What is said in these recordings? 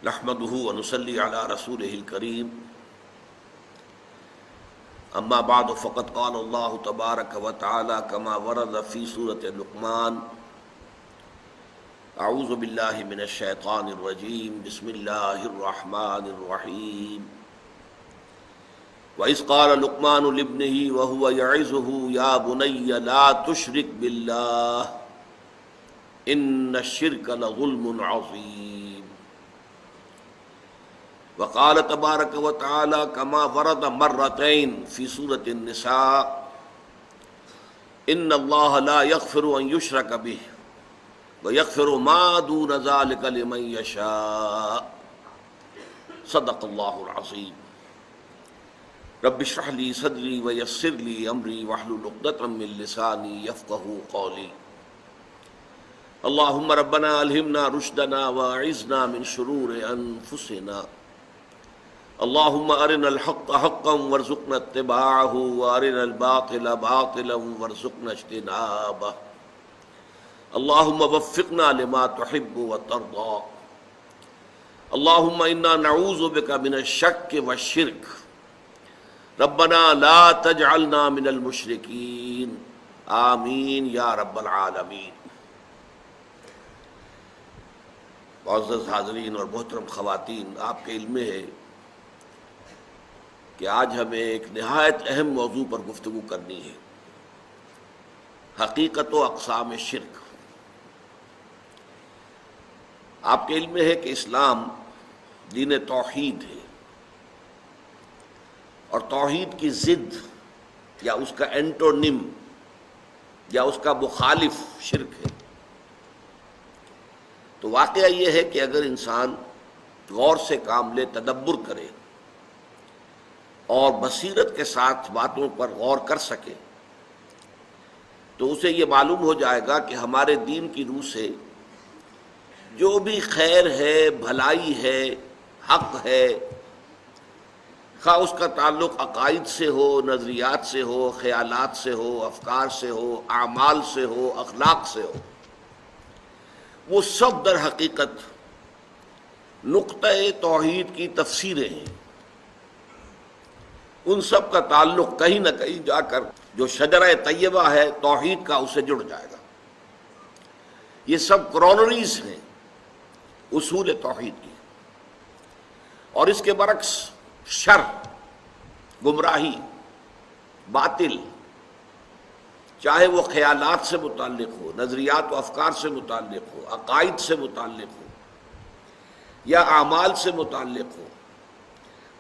نحمده ونصلي على رسوله الكريم اما بعد فقد قال الله تبارك وتعالى كما ورد في سورة لقمان اعوذ بالله من الشيطان الرجيم بسم الله الرحمن الرحيم وإذ قال لقمان لابنه وهو يعظه يا بني لا تشرك بالله إن الشرك لظلم عظيم وقال تبارك وتعالى كما ورد مرتين في سورة النساء إن الله لا يغفر أن يشرك به ويغفر ما دون ذلك لمن يشاء صدق الله العظيم رب اشرح لي صدري ويسر لي أمري واحلل عقدة من لساني يفقهوا قولي اللهم ربنا ألهمنا رشدنا وأعذنا من شرور أنفسنا اللهم أرنا الحق حقا وارزقنا اتباعه وأرنا الباطل باطلا وارزقنا اجتنابه اللهم وفقنا لما تحب وترضى اللهم إنا نعوذ بك من الشك والشرك ربنا لا تجعلنا من المشركين آمین یا رب العالمین۔ معزز حاضرین اور محترم خواتین، آپ کے علم میں ہے کہ آج ہمیں ایک نہایت اہم موضوع پر گفتگو کرنی ہے، حقیقت و اقسام شرک۔ آپ کے علم میں ہے کہ اسلام دین توحید ہے، اور توحید کی ضد یا اس کا اینٹونیم یا اس کا مخالف شرک ہے۔ تو واقعہ یہ ہے کہ اگر انسان غور سے کام لے، تدبر کرے اور بصیرت کے ساتھ باتوں پر غور کر سکے، تو اسے یہ معلوم ہو جائے گا کہ ہمارے دین کی روح سے جو بھی خیر ہے، بھلائی ہے، حق ہے، خواہ اس کا تعلق عقائد سے ہو، نظریات سے ہو، خیالات سے ہو، افکار سے ہو، اعمال سے ہو، اخلاق سے ہو، وہ سب در حقیقت نقطہ توحید کی تفسیریں ہیں۔ ان سب کا تعلق کہیں نہ کہیں جا کر جو شجرہ طیبہ ہے توحید کا، اسے جڑ جائے گا۔ یہ سب کرونریز ہیں اصول توحید کی۔ اور اس کے برعکس شر، گمراہی، باطل، چاہے وہ خیالات سے متعلق ہو، نظریات و افکار سے متعلق ہو، عقائد سے متعلق ہو، یا اعمال سے متعلق ہو،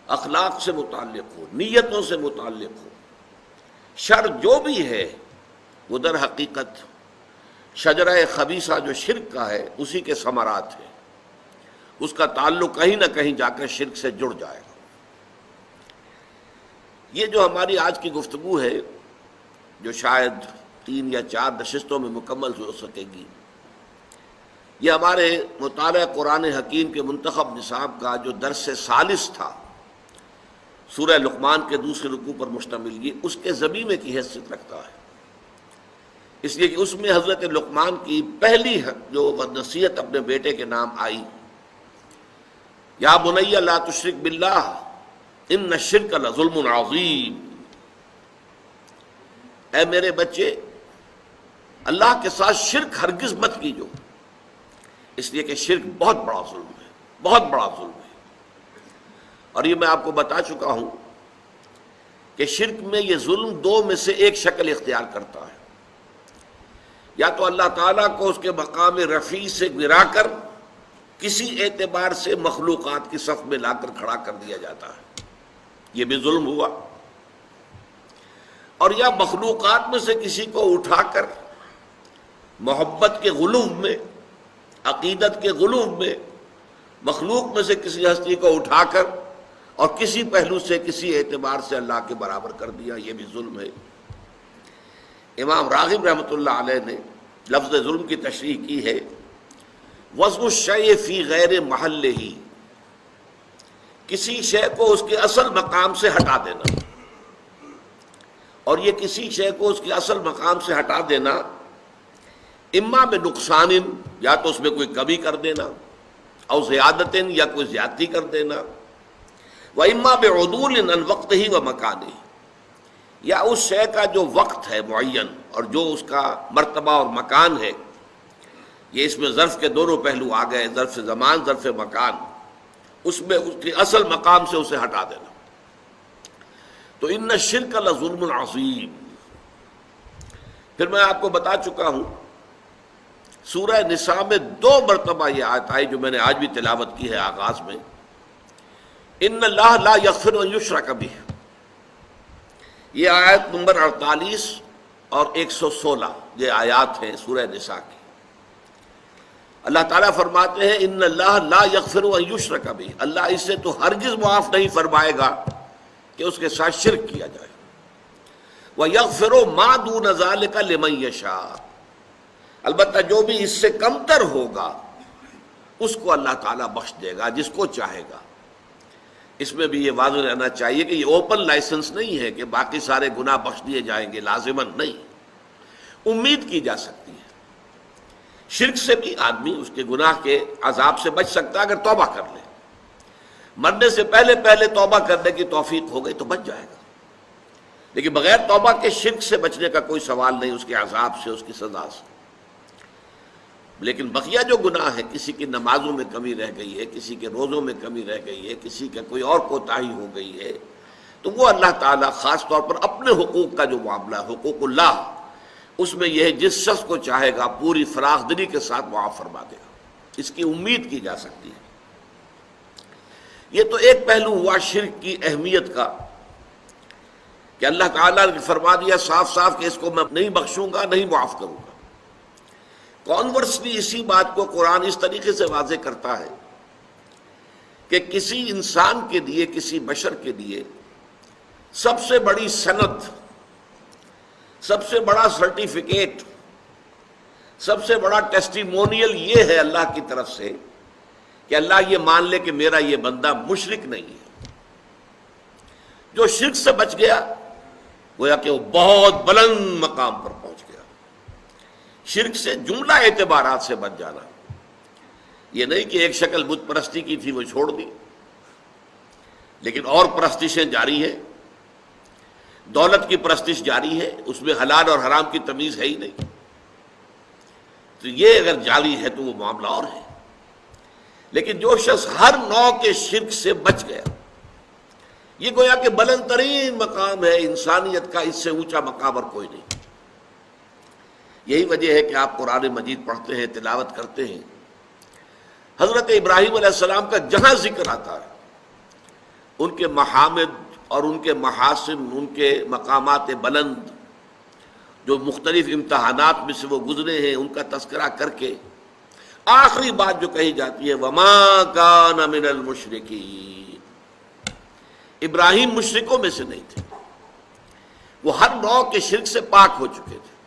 اخلاق سے متعلق ہو، نیتوں سے متعلق ہو، شر جو بھی ہے وہ در حقیقت شجرہ خبیثہ جو شرک کا ہے اسی کے ثمرات ہیں۔ اس کا تعلق کہیں نہ کہیں جا کر شرک سے جڑ جائے گا۔ یہ جو ہماری آج کی گفتگو ہے، جو شاید 3 یا 4 نشستوں میں مکمل ہو سکے گی، یہ ہمارے مطالعہ قرآن حکیم کے منتخب نصاب کا جو درس ثالث تھا، سورہ لقمان کے دوسرے رکوع پر مشتمل، یہ اس کے ضمیمے کی حیثیت رکھتا ہے، اس لیے کہ اس میں حضرت لقمان کی پہلی جو نصیحت اپنے بیٹے کے نام آئی، یا بنی لا تشرک باللہ ان الشرک لظلم عظیم، اے میرے بچے اللہ کے ساتھ شرک ہرگز مت کیجو، اس لیے کہ شرک بہت بڑا ظلم ہے، بہت بڑا ظلم ہے۔ اور یہ میں آپ کو بتا چکا ہوں کہ شرک میں یہ ظلم 2 میں سے ایک شکل اختیار کرتا ہے، یا تو اللہ تعالیٰ کو اس کے مقام رفیع سے گرا کر کسی اعتبار سے مخلوقات کی صف میں لا کر کھڑا کر دیا جاتا ہے، یہ بھی ظلم ہوا، اور یا مخلوقات میں سے کسی کو اٹھا کر محبت کے غلوب میں، عقیدت کے غلوب میں، مخلوق میں سے کسی ہستی کو اٹھا کر اور کسی پہلو سے، کسی اعتبار سے اللہ کے برابر کر دیا، یہ بھی ظلم ہے۔ امام راغب رحمۃ اللہ علیہ نے لفظ ظلم کی تشریح کی ہے، وضع الشیء فی غیر محلہ، کسی شے کو اس کے اصل مقام سے ہٹا دینا، اور یہ کسی شے کو اس کے اصل مقام سے ہٹا دینا اما بنقصان، یا تو اس میں کوئی کمی کر دینا، او زیادتن یا کوئی زیادتی کر دینا، وَإِمَّا بِعُدُولٍ عَنْ وَقْتِهِ وَمَكَانِهِ، یا اس شے کا جو وقت ہے معین اور جو اس کا مرتبہ اور مکان ہے، یہ اس میں ظرف کے دونوں پہلو آ گئے، ظرف زمان ظرف مکان، اس میں اس کے اصل مقام سے اسے ہٹا دینا۔ تو ان الشرک لظلم عظیم۔ پھر میں آپ کو بتا چکا ہوں سورہ نساء میں 2 مرتبہ یہ آیت آئی جو میں نے آج بھی تلاوت کی ہے آغاز میں، ان اللہ لا یغفر ان یشرک بہ، یہ آیت نمبر 48 اور 116 یہ آیات ہیں سورہ نساء کی۔ اللہ تعالیٰ فرماتے ہیں ان اللہ لا یغفر ان یشرک بہ، اللہ اس سے تو ہرگز معاف نہیں فرمائے گا کہ اس کے ساتھ شرک کیا جائے، وَيَغْفِرُ مَا دُونَ ذَلِكَ لِمَن يَشَاءُ، البتہ جو بھی اس سے کمتر ہوگا اس کو اللہ تعالیٰ بخش دے گا جس کو چاہے گا۔ اس میں بھی یہ واضح رہنا چاہیے کہ یہ اوپن لائسنس نہیں ہے کہ باقی سارے گناہ بخش دیے جائیں گے، لازماً نہیں، امید کی جا سکتی ہے۔ شرک سے بھی آدمی اس کے گناہ کے عذاب سے بچ سکتا ہے اگر توبہ کر لے، مرنے سے پہلے توبہ کرنے کی توفیق ہو گئی تو بچ جائے گا، لیکن بغیر توبہ کے شرک سے بچنے کا کوئی سوال نہیں، اس کے عذاب سے، اس کی سزا سے۔ لیکن بقیہ جو گناہ ہے، کسی کی نمازوں میں کمی رہ گئی ہے، کسی کے روزوں میں کمی رہ گئی ہے، کسی کا کوئی اور کوتاہی ہو گئی ہے، تو وہ اللہ تعالیٰ خاص طور پر اپنے حقوق کا جو معاملہ ہے، حقوق اللہ، اس میں یہ ہے جس شخص کو چاہے گا پوری فراخ دلی کے ساتھ معاف فرما دے گا، اس کی امید کی جا سکتی ہے۔ یہ تو ایک پہلو ہوا شرک کی اہمیت کا کہ اللہ تعالیٰ نے فرما دیا صاف صاف کہ اس کو میں نہیں بخشوں گا، نہیں معاف کروں گا۔ کانورسلی اسی بات کو قرآن اس طریقے سے واضح کرتا ہے کہ کسی انسان کے لیے، کسی بشر کے لیے سب سے بڑی سند، سب سے بڑا سرٹیفکیٹ، سب سے بڑا ٹیسٹیمونیل یہ ہے اللہ کی طرف سے کہ اللہ یہ مان لے کہ میرا یہ بندہ مشرک نہیں ہے۔ جو شرک سے بچ گیا گویا کہ وہ بہت بلند مقام پر پہنچ گیا۔ شرک سے جملہ اعتبارات سے بچ جانا، یہ نہیں کہ ایک شکل بت پرستی کی تھی وہ چھوڑ دی، لیکن اور پرستشیں جاری ہے، دولت کی پرستش جاری ہے، اس میں حلال اور حرام کی تمیز ہے ہی نہیں، تو یہ اگر جاری ہے تو وہ معاملہ اور ہے۔ لیکن جو شخص ہر نوع کے شرک سے بچ گیا، یہ گویا کہ بلند ترین مقام ہے، انسانیت کا اس سے اونچا مقام اور کوئی نہیں۔ یہی وجہ ہے کہ آپ قرآن مجید پڑھتے ہیں، تلاوت کرتے ہیں، حضرت ابراہیم علیہ السلام کا جہاں ذکر آتا ہے ان کے محامد اور ان کے محاسن، ان کے مقامات بلند جو مختلف امتحانات میں سے وہ گزرے ہیں، ان کا تذکرہ کر کے آخری بات جو کہی جاتی ہے وَمَا كَانَ مِنَ الْمُشْرِكِينَ، ابراہیم مشرکوں میں سے نہیں تھے، وہ ہر نوع کے شرک سے پاک ہو چکے تھے،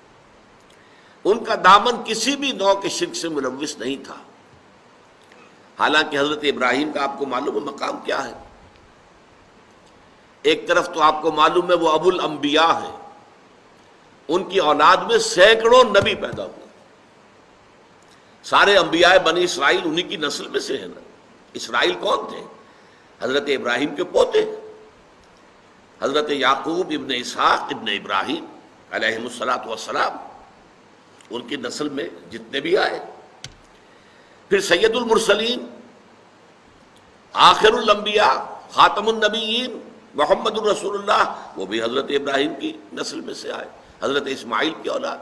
ان کا دامن کسی بھی نوع کے شرک سے ملوث نہیں تھا۔ حالانکہ حضرت ابراہیم کا آپ کو معلوم ہے مقام کیا ہے، ایک طرف تو آپ کو معلوم ہے وہ ابو الانبیاء ہے، ان کی اولاد میں سینکڑوں نبی پیدا ہوئے، سارے انبیاء بنی اسرائیل انہی کی نسل میں سے ہیں نا۔ اسرائیل کون تھے؟ حضرت ابراہیم کے پوتے، حضرت یعقوب ابن اسحاق ابن ابراہیم علیہم الصلاۃ والسلام، ان کی نسل میں جتنے بھی آئے۔ پھر سید المرسلین، آخر الانبیاء، خاتم النبیین محمد الرسول اللہ، وہ بھی حضرت ابراہیم کی نسل میں سے آئے، حضرت اسماعیل کی اولاد۔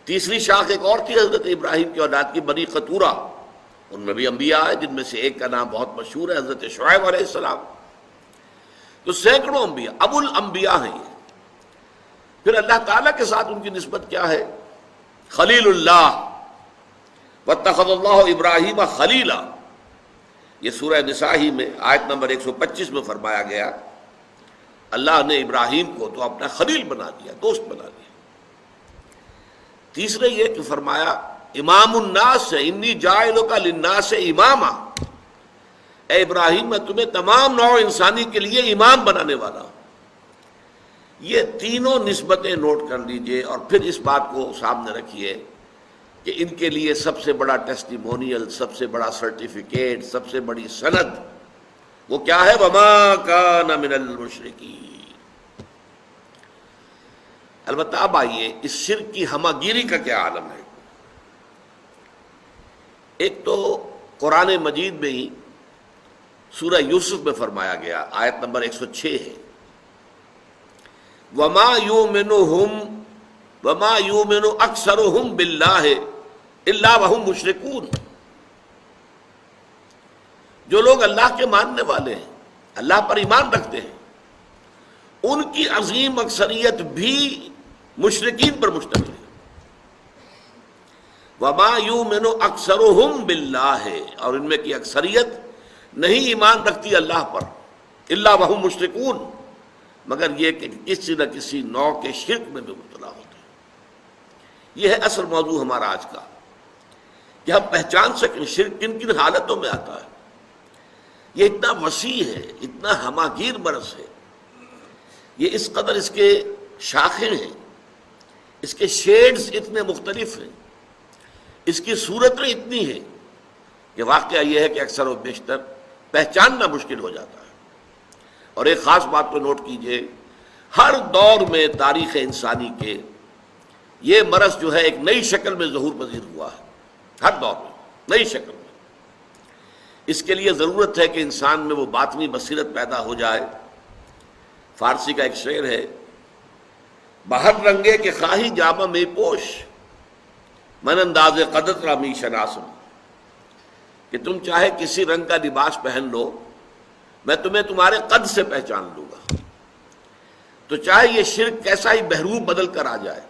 تیسری شاخ ایک اور تھی حضرت ابراہیم کی اولاد کی، بنی قطورہ، ان میں بھی انبیاء آئے جن میں سے ایک کا نام بہت مشہور ہے حضرت شعیب علیہ السلام۔ تو سینکڑوں انبیاء، ابو الانبیاء ہیں یہ۔ پھر اللہ تعالیٰ کے ساتھ ان کی نسبت کیا ہے؟ خلیل اللہ، واتخذ اللہ ابراہیم خلیلا، یہ سورہ نساء ہی میں آیت نمبر 125 میں فرمایا گیا، اللہ نے ابراہیم کو تو اپنا خلیل بنا دیا، دوست بنا دیا۔ تیسرے یہ کہ فرمایا امام الناس، انی جاعلک للناس اماما، اے ابراہیم میں تمہیں تمام نوع انسانی کے لیے امام بنانے والا ہوں۔ یہ تینوں نسبتیں نوٹ کر لیجئے اور پھر اس بات کو سامنے رکھیے کہ ان کے لیے سب سے بڑا ٹیسٹیمونیل، سب سے بڑا سرٹیفکیٹ، سب سے بڑی سند وہ کیا ہے؟ وما کان من المشرکین۔ البتہ اب آئیے اس شرک کی ہمہ گیری کا کیا عالم ہے۔ ایک تو قرآن مجید میں ہی سورہ یوسف میں فرمایا گیا، آیت نمبر 106 ہے، وما یؤمن اکثرهم باللہ الا وهم مشرکون۔ جو لوگ اللہ کے ماننے والے ہیں، اللہ پر ایمان رکھتے ہیں، ان کی عظیم اکثریت بھی مشرکین پر مشتمل ہے۔ وما یؤمن اکثرهم باللہ، اور ان میں کی اکثریت نہیں ایمان رکھتی اللہ پر، الا وهم مشرکون، مگر یہ کہ کسی نہ کسی نوع کے شرک میں بھی مبتلا ہوتے ہیں۔ یہ ہے اصل موضوع ہمارا آج کا، کہ ہم پہچان سکیں شرک کن کن حالتوں میں آتا ہے۔ یہ اتنا وسیع ہے، اتنا ہمہ گیر مرض ہے، یہ اس قدر اس کے شاخیں ہیں، اس کے شیڈز اتنے مختلف ہیں، اس کی صورتیں اتنی ہیں کہ واقعہ یہ ہے کہ اکثر و بیشتر پہچاننا مشکل ہو جاتا ہے۔ اور ایک خاص بات کو نوٹ کیجئے، ہر دور میں تاریخ انسانی کے یہ مرض جو ہے ایک نئی شکل میں ظہور پذیر ہوا ہے، ہر دور میں نئی شکل میں۔ اس کے لیے ضرورت ہے کہ انسان میں وہ باطنی بصیرت پیدا ہو جائے۔ فارسی کا ایک شعر ہے، بہر رنگے کے خواہی جامہ میں پوش، من انداز قدر را می شناسم، کہ تم چاہے کسی رنگ کا لباس پہن لو، میں تمہیں تمہارے قد سے پہچان لوں گا۔ تو چاہے یہ شرک کیسا ہی بہروپ بدل کر آ جائے،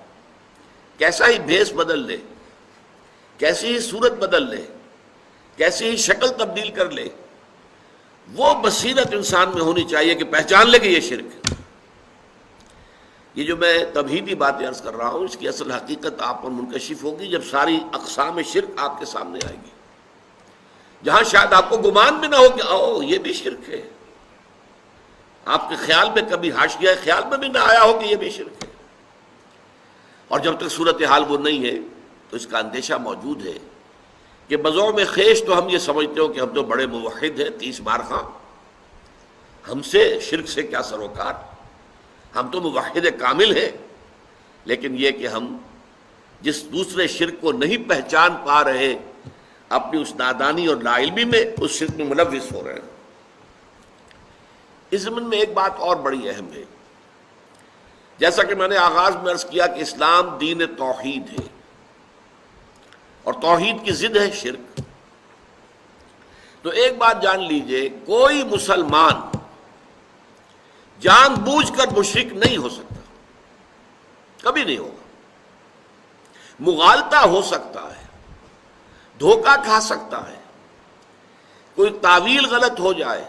کیسا ہی بھیس بدل لے، کیسی ہی صورت بدل لے، کیسی ہی شکل تبدیل کر لے، وہ بصیرت انسان میں ہونی چاہیے کہ پہچان لے کہ یہ شرک ہے۔ یہ جو میں تمہیدی باتیں عرض کر رہا ہوں، اس کی اصل حقیقت آپ پر منکشف ہوگی جب ساری اقسام شرک آپ کے سامنے آئے گی، جہاں شاید آپ کو گمان بھی نہ ہو کہ او یہ بھی شرک ہے، آپ کے خیال میں کبھی حاشیہ خیال میں بھی نہ آیا ہو کہ یہ بھی شرک ہے۔ اور جب تک صورتحال وہ نہیں ہے تو اس کا اندیشہ موجود ہے کہ بذوق میں خیش تو ہم یہ سمجھتے ہو کہ ہم تو بڑے موحد ہیں، 30 بار خاں، ہم سے شرک سے کیا سروکار، ہم تو موحد کامل ہیں، لیکن یہ کہ ہم جس دوسرے شرک کو نہیں پہچان پا رہے، اپنی اس نادانی اور لا علمی میں اس شرک میں ملوث ہو رہے ہیں۔ اس ضمن میں ایک بات اور بڑی اہم ہے، جیسا کہ میں نے آغاز میں عرض کیا کہ اسلام دین توحید ہے، اور توحید کی ضد ہے شرک۔ تو ایک بات جان لیجئے، کوئی مسلمان جان بوجھ کر مشرک نہیں ہو سکتا، کبھی نہیں ہوگا۔ مغالطہ ہو سکتا ہے، دھوکہ کھا سکتا ہے، کوئی تعویل غلط ہو جائے،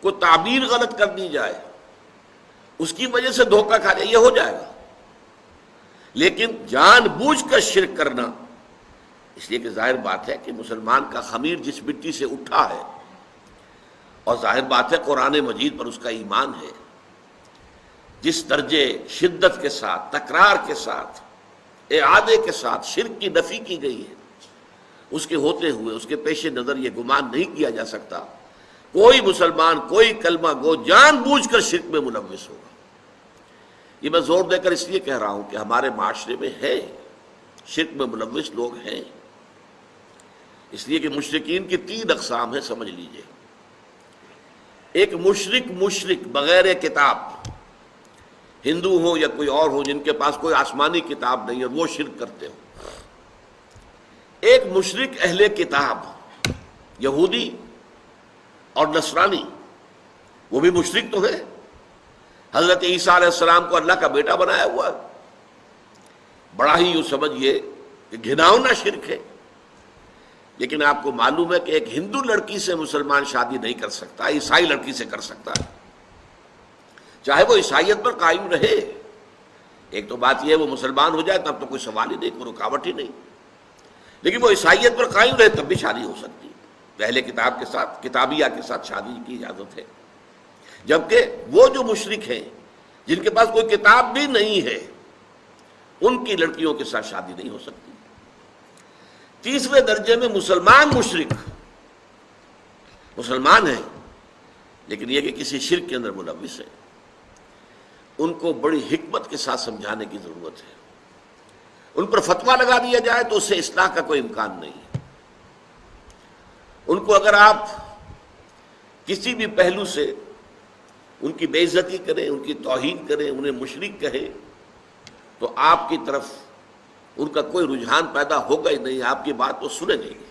کوئی تعبیر غلط کر دی جائے، اس کی وجہ سے دھوکہ کھا جائے، یہ ہو جائے گا۔ لیکن جان بوجھ کر شرک کرنا، اس لیے کہ ظاہر بات ہے کہ مسلمان کا خمیر جس مٹی سے اٹھا ہے، اور ظاہر بات ہے قرآن مجید پر اس کا ایمان ہے، جس درجے شدت کے ساتھ، تکرار کے ساتھ، اعادے کے ساتھ شرک کی نفی کی گئی ہے، اس کے ہوتے ہوئے اس کے پیش نظر یہ گمان نہیں کیا جا سکتا کوئی مسلمان، کوئی کلمہ گو جان بوجھ کر شرک میں ملوث ہوگا۔ یہ میں زور دے کر اس لیے کہہ رہا ہوں کہ ہمارے معاشرے میں ہے، شرک میں ملوث لوگ ہیں، اس لیے کہ مشرکین کی 3 اقسام ہیں، سمجھ لیجئے۔ ایک مشرک بغیر کتاب، ہندو ہو یا کوئی اور ہو جن کے پاس کوئی آسمانی کتاب نہیں اور وہ شرک کرتے ہو۔ ایک مشرک اہل کتاب، یہودی اور نصرانی، وہ بھی مشرک تو ہے، حضرت عیسیٰ علیہ السلام کو اللہ کا بیٹا بنایا ہوا ہے، بڑا ہی یوں سمجھیے کہ گھناؤنا شرک ہے۔ لیکن آپ کو معلوم ہے کہ ایک ہندو لڑکی سے مسلمان شادی نہیں کر سکتا، عیسائی لڑکی سے کر سکتا ہے، چاہے وہ عیسائیت پر قائم رہے۔ ایک تو بات یہ ہے وہ مسلمان ہو جائے تب تو کوئی سوال ہی نہیں، کوئی رکاوٹ ہی نہیں، لیکن وہ عیسائیت پر قائم رہے تب بھی شادی ہو سکتی ہے، اہل کتاب کے ساتھ، کتابیہ کے ساتھ شادی کی اجازت ہے۔ جبکہ وہ جو مشرک ہیں جن کے پاس کوئی کتاب بھی نہیں ہے، ان کی لڑکیوں کے ساتھ شادی نہیں ہو سکتی۔ تیسرے درجے میں مسلمان مشرک، مسلمان ہیں لیکن یہ کہ کسی شرک کے اندر ملوث ہیں، ان کو بڑی حکمت کے ساتھ سمجھانے کی ضرورت ہے۔ ان پر فتویٰ لگا دیا جائے تو اس سے اصلاح کا کوئی امکان نہیں ہے۔ ان کو اگر آپ کسی بھی پہلو سے ان کی بے عزتی کریں، ان کی توہین کریں، انہیں مشرک کہیں، تو آپ کی طرف ان کا کوئی رجحان پیدا ہوگا ہی نہیں، آپ کی بات تو سنے نہیں۔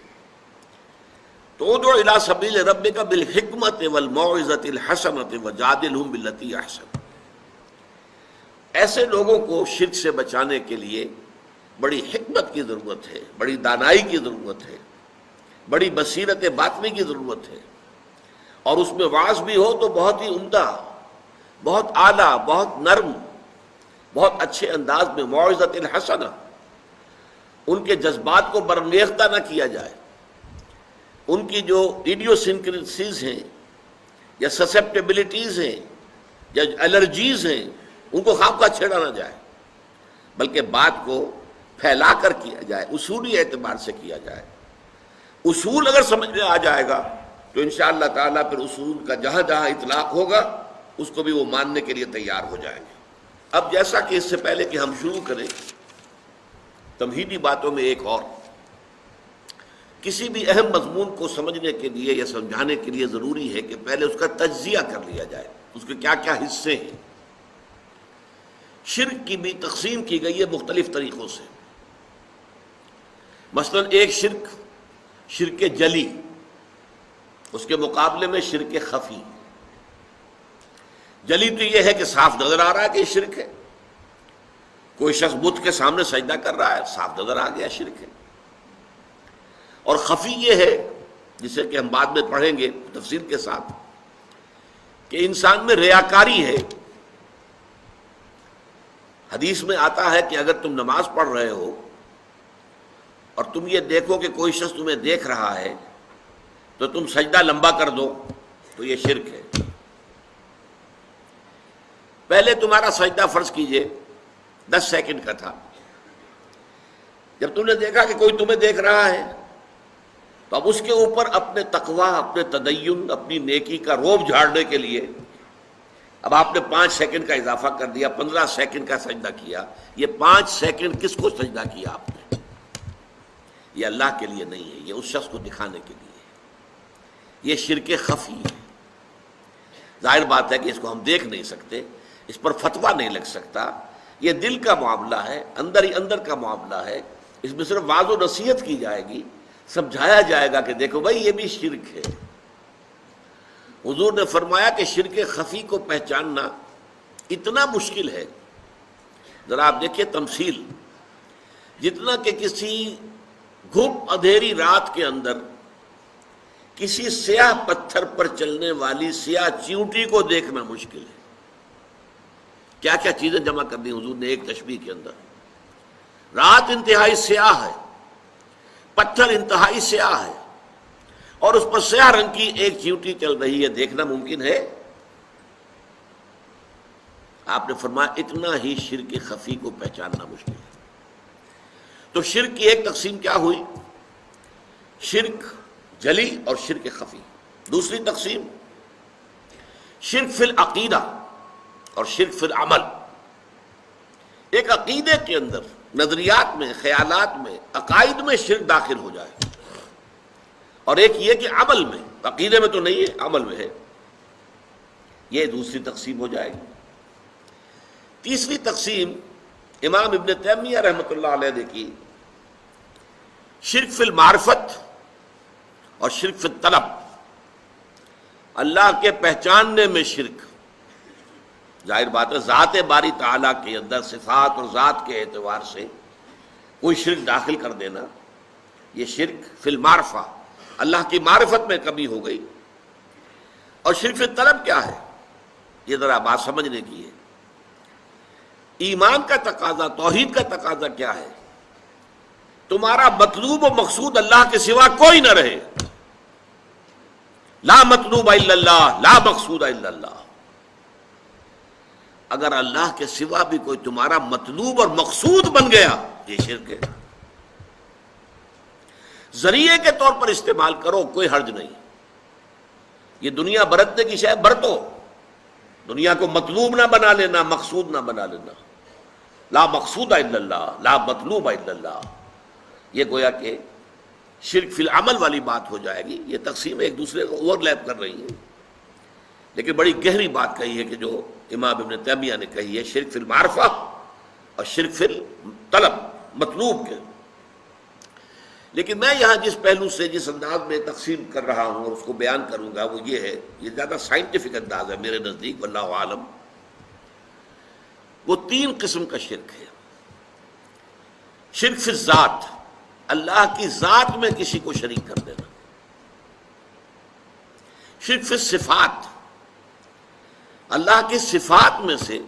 تو ادع الی سبیل ربک بالحکمت والموعظۃ الحسنۃ وجادلھم باللتی احسن۔ ایسے لوگوں کو شرک سے بچانے کے لیے بڑی حکمت کی ضرورت ہے، بڑی دانائی کی ضرورت ہے، بڑی بصیرت باطنی کی ضرورت ہے، اور اس میں وعظ بھی ہو تو بہت ہی عمدہ، بہت اعلیٰ، بہت نرم، بہت اچھے انداز میں، موعظۃ الحسنہ۔ ان کے جذبات کو برانگیختہ نہ کیا جائے، ان کی جو ایڈیوسنکریسیز ہیں یا سسیپٹیبلٹیز ہیں یا الرجیز ہیں ان کو خواہ خواہ چھیڑا نہ جائے، بلکہ بات کو پھیلا کر کیا جائے، اصولی اعتبار سے کیا جائے۔ اصول اگر سمجھ میں آ جائے گا تو انشاءاللہ تعالیٰ پھر اصول کا جہاں جہاں اطلاق ہوگا اس کو بھی وہ ماننے کے لیے تیار ہو جائیں گے۔ اب جیسا کہ اس سے پہلے کہ ہم شروع کریں تمہیدی باتوں میں ایک اور، کسی بھی اہم مضمون کو سمجھنے کے لیے یا سمجھانے کے لیے ضروری ہے کہ پہلے اس کا تجزیہ کر لیا جائے، اس کے کیا کیا حصے ہیں۔ شرک کی بھی تقسیم کی گئی ہے مختلف طریقوں سے۔ مثلا ایک شرک، شرک جلی، اس کے مقابلے میں شرک خفی۔ جلی تو یہ ہے کہ صاف نظر آ رہا ہے کہ یہ شرک ہے، کوئی شخص بت کے سامنے سجدہ کر رہا ہے، صاف نظر آ گیا شرک ہے۔ اور خفی یہ ہے جسے کہ ہم بعد میں پڑھیں گے تفصیل کے ساتھ، کہ انسان میں ریاکاری ہے۔ حدیث میں آتا ہے کہ اگر تم نماز پڑھ رہے ہو اور تم یہ دیکھو کہ کوئی شخص تمہیں دیکھ رہا ہے تو تم سجدہ لمبا کر دو تو یہ شرک ہے۔ پہلے تمہارا سجدہ فرض کیجئے 10 سیکنڈ کا تھا، جب تم نے دیکھا کہ کوئی تمہیں دیکھ رہا ہے تو اب اس کے اوپر اپنے تقویٰ، اپنے تدین، اپنی نیکی کا روب جھاڑنے کے لیے اب آپ نے 5 سیکنڈ کا اضافہ کر دیا، 15 سیکنڈ کا سجدہ کیا۔ یہ 5 سیکنڈ کس کو سجدہ کیا آپ نے؟ یہ اللہ کے لیے نہیں ہے، یہ اس شخص کو دکھانے کے لیے ہے۔ یہ شرک خفی ہے۔ ظاہر بات ہے کہ اس کو ہم دیکھ نہیں سکتے، اس پر فتویٰ نہیں لگ سکتا، یہ دل کا معاملہ ہے، اندر ہی اندر کا معاملہ ہے۔ اس میں صرف واعظ و نصیحت کی جائے گی، سمجھایا جائے گا کہ دیکھو بھائی یہ بھی شرک ہے۔ حضور نے فرمایا کہ شرک خفی کو پہچاننا اتنا مشکل ہے، ذرا آپ دیکھیے تمثیل، جتنا کہ کسی گھپ اندھیری رات کے اندر کسی سیاہ پتھر پر چلنے والی سیاہ چیونٹی کو دیکھنا مشکل ہے۔ کیا کیا چیزیں جمع کر دی حضور نے ایک تشبیہ کے اندر۔ رات انتہائی سیاہ ہے، پتھر انتہائی سیاہ ہے، اور اس پر سیاہ رنگ کی ایک چیونٹی چل رہی ہے، دیکھنا ممکن ہے؟ آپ نے فرمایا اتنا ہی شرک خفی کو پہچاننا مشکل ہے۔ تو شرک کی ایک تقسیم کیا ہوئی؟ شرک جلی اور شرک خفی۔ دوسری تقسیم شرک فی العقیدہ اور شرک فی العمل۔ ایک عقیدے کے اندر، نظریات میں، خیالات میں، عقائد میں شرک داخل ہو جائے، اور ایک یہ کہ عمل میں، عقیدے میں تو نہیں ہے، عمل میں ہے، یہ دوسری تقسیم ہو جائے گی۔ تیسری تقسیم امام ابن تیمیہ رحمۃ اللہ علیہ نے کی، شرک فی المعرفت اور شرک فی الطلب۔ اللہ کے پہچاننے میں شرک، ظاہر بات ہے ذات باری تعالیٰ کے اندر صفات اور ذات کے اعتبار سے کوئی شرک داخل کر دینا، یہ شرک فی المعرفہ، اللہ کی معرفت میں کمی ہو گئی۔ اور شرک فی الطلب کیا ہے؟ یہ ذرا بات سمجھنے کی ہے۔ ایمان کا تقاضا، توحید کا تقاضا کیا ہے؟ تمہارا مطلوب و مقصود اللہ کے سوا کوئی نہ رہے۔ لا مطلوب الا اللہ، لا مقصود الا اللہ۔ اگر اللہ کے سوا بھی کوئی تمہارا مطلوب اور مقصود بن گیا، یہ شرک ہے۔ ذریعے کے طور پر استعمال کرو، کوئی حرج نہیں۔ یہ دنیا برتنے کی شے برتو، دنیا کو مطلوب نہ بنا لینا، مقصود نہ بنا لینا۔ لا مقصود الا اللہ، لا مطلوب الا اللہ، یہ گویا کہ شرک فی العمل والی بات ہو جائے گی۔ یہ تقسیم ایک دوسرے کو اوور لیپ کر رہی ہیں، لیکن بڑی گہری بات کہی ہے کہ جو امام ابن تیمیہ نے کہی ہے، شرک فی المعرفہ اور شرک فی الطلب، مطلوب کے۔ لیکن میں یہاں جس پہلو سے، جس انداز میں تقسیم کر رہا ہوں اور اس کو بیان کروں گا، وہ یہ ہے، یہ زیادہ سائنٹیفک انداز ہے میرے نزدیک، واللہ عالم۔ وہ تین قسم کا شرک ہے۔ شرک فی الذات، اللہ کی ذات میں کسی کو شریک کر دینا۔ شرک فی الصفات، اللہ کی صفات میں سے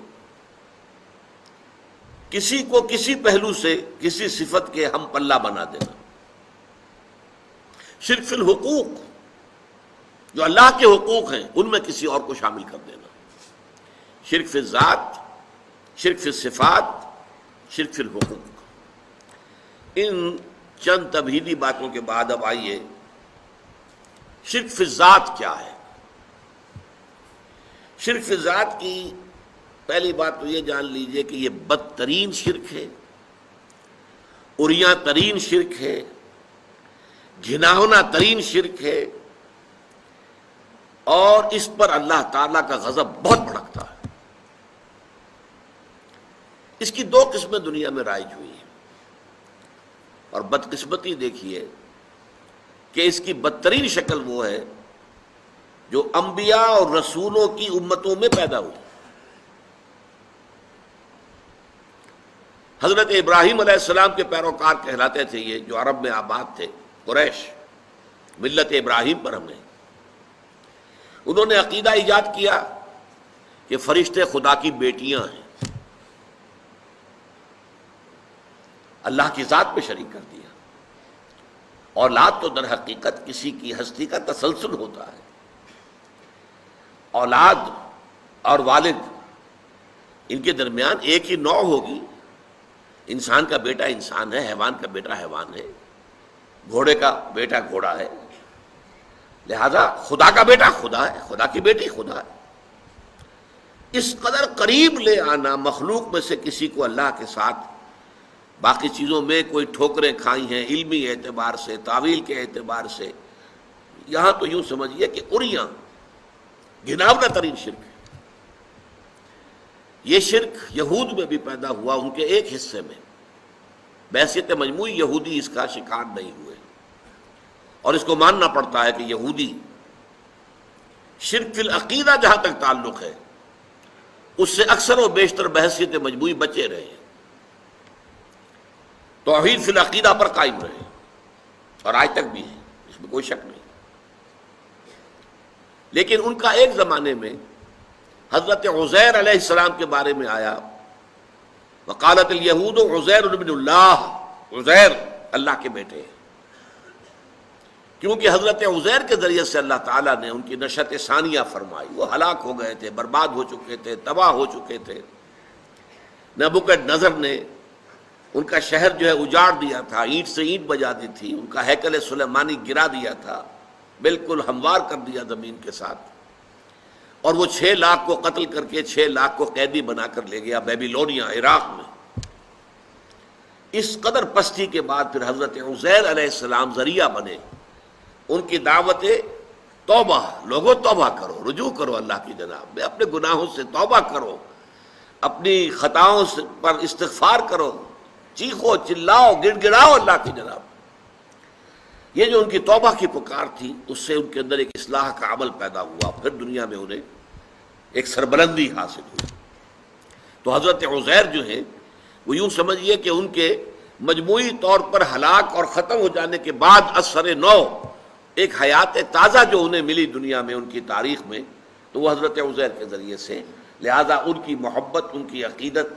کسی کو کسی پہلو سے کسی صفت کے ہم پلہ بنا دینا۔ شرک فی الحقوق، جو اللہ کے حقوق ہیں ان میں کسی اور کو شامل کر دینا۔ شرک فی الذات، شرک فی الصفات، شرک فی الحقوق۔ ان چند تمہیدی باتوں کے بعد اب آئیے شرک فی الذات کیا ہے۔ شرک فی الذات کی پہلی بات تو یہ جان لیجئے کہ یہ بدترین شرک ہے، عریاں ترین شرک ہے، گھناؤنا ترین شرک ہے، اور اس پر اللہ تعالیٰ کا غضب بہت بھڑکتا ہے۔ اس کی دو قسمیں دنیا میں رائج ہوئی ہیں، اور بدقسمتی دیکھیے کہ اس کی بدترین شکل وہ ہے جو انبیاء اور رسولوں کی امتوں میں پیدا ہوئی۔ حضرت ابراہیم علیہ السلام کے پیروکار کہلاتے تھے یہ، جو عرب میں آباد تھے، قریش، ملت ابراہیم پر ہمیں۔ انہوں نے عقیدہ ایجاد کیا کہ فرشتے خدا کی بیٹیاں ہیں، اللہ کی ذات پہ شریک کر دیا۔ اولاد تو در حقیقت کسی کی ہستی کا تسلسل ہوتا ہے۔ اولاد اور والد، ان کے درمیان ایک ہی نوع ہوگی۔ انسان کا بیٹا انسان ہے، حیوان کا بیٹا حیوان ہے، گھوڑے کا بیٹا گھوڑا ہے، لہذا خدا کا بیٹا خدا ہے، خدا کی بیٹی خدا ہے۔ اس قدر قریب لے آنا مخلوق میں سے کسی کو اللہ کے ساتھ، باقی چیزوں میں کوئی ٹھوکریں کھائی ہیں علمی اعتبار سے، تعویل کے اعتبار سے، یہاں تو یوں سمجھیے کہ عریاں گھناؤنا ترین شرک ہے۔ یہ شرک یہود میں بھی پیدا ہوا، ان کے ایک حصے میں۔ بحیثیت مجموعی یہودی اس کا شکار نہیں ہوئے، اور اس کو ماننا پڑتا ہے کہ یہودی شرک فی العقیدہ جہاں تک تعلق ہے اس سے اکثر و بیشتر بحیثیت مجموعی بچے رہے، توحید فی العقیدہ پر قائم رہے، اور آج تک بھی ہے، اس میں کوئی شک نہیں۔ لیکن ان کا ایک زمانے میں حضرت عزیر علیہ السلام کے بارے میں آیا، وقالت الیہود عزیر ابن اللہ، عزیر اللہ کے بیٹے ہیں، کیونکہ حضرت عزیر کے ذریعے سے اللہ تعالیٰ نے ان کی نشأت ثانیہ فرمائی۔ وہ ہلاک ہو گئے تھے، برباد ہو چکے تھے، تباہ ہو چکے تھے۔ نبوکدنضر نے ان کا شہر جو ہے اجاڑ دیا تھا، اینٹ سے اینٹ بجا دی تھی، ان کا ہیکل سلیمانی گرا دیا تھا، بالکل ہموار کر دیا زمین کے ساتھ، اور وہ 6 لاکھ کو قتل کر کے 6 لاکھ کو قیدی بنا کر لے گیا بیبیلونیا، عراق میں۔ اس قدر پستی کے بعد پھر حضرت عزیر علیہ السلام ذریعہ بنے ان کی دعوت توبہ، لوگوں توبہ کرو، رجوع کرو اللہ کی جناب میں، اپنے گناہوں سے توبہ کرو، اپنی خطاؤں پر استغفار کرو، چیخو چلاؤ گڑ گڑاؤ اللہ کی جناب۔ یہ جو ان کی توبہ کی پکار تھی، اس سے ان کے اندر ایک اصلاح کا عمل پیدا ہوا، پھر دنیا میں انہیں ایک سربلندی حاصل ہوئی۔ تو حضرت عزیر جو ہیں وہ یوں سمجھیے کہ ان کے مجموعی طور پر ہلاک اور ختم ہو جانے کے بعد اثر نو، ایک حیات تازہ جو انہیں ملی دنیا میں، ان کی تاریخ میں، تو وہ حضرت عزیر کے ذریعے سے۔ لہذا ان کی محبت، ان کی عقیدت،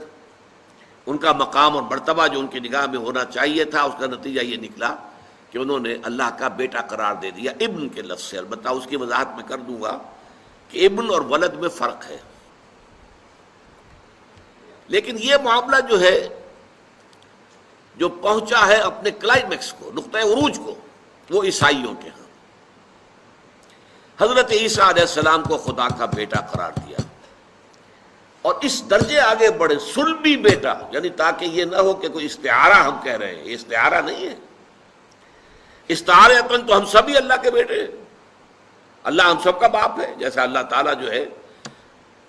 ان کا مقام اور مرتبہ جو ان کی نگاہ میں ہونا چاہیے تھا، اس کا نتیجہ یہ نکلا کہ انہوں نے اللہ کا بیٹا قرار دے دیا، ابن کے لفظ سے۔ البتہ اس کی وضاحت میں کر دوں گا کہ ابن اور ولد میں فرق ہے، لیکن یہ معاملہ جو ہے، جو پہنچا ہے اپنے کلائمیکس کو، نقطۂ عروج کو، وہ عیسائیوں کے ہاں حضرت عیسیٰ علیہ السلام کو خدا کا بیٹا قرار دیا، اور اس درجے آگے بڑھے صلبی بیٹا، یعنی تاکہ یہ نہ ہو کہ کوئی استعارہ ہم کہہ رہے ہیں، یہ استعارہ نہیں ہے، استعارۃً تو ہم سبھی اللہ کے بیٹے ہیں، اللہ ہم سب کا باپ ہے، جیسا اللہ تعالیٰ جو ہے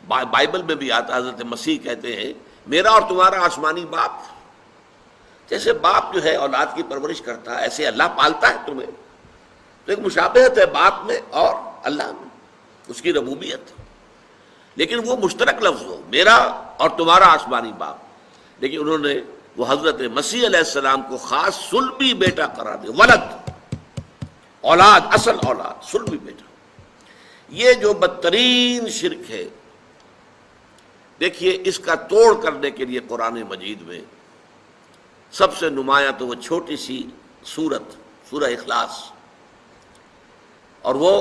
بائبل میں بھی آتا، حضرت مسیح کہتے ہیں میرا اور تمہارا آسمانی باپ، جیسے باپ جو ہے اولاد کی پرورش کرتا ہے ایسے اللہ پالتا ہے تمہیں، تو ایک مشابہت ہے باپ میں اور اللہ میں، اس کی ربوبیت، لیکن وہ مشترک لفظ ہو، میرا اور تمہارا آسمانی باپ، لیکن انہوں نے وہ حضرت مسیح علیہ السلام کو خاص صلبی بیٹا قرار دیا، ولد، اولاد، اصل اولاد، صلبی بیٹا۔ یہ جو بدترین شرک ہے، دیکھیے اس کا توڑ کرنے کے لیے قرآن مجید میں سب سے نمایاں تو وہ چھوٹی سی سورت، سورہ اخلاص، اور وہ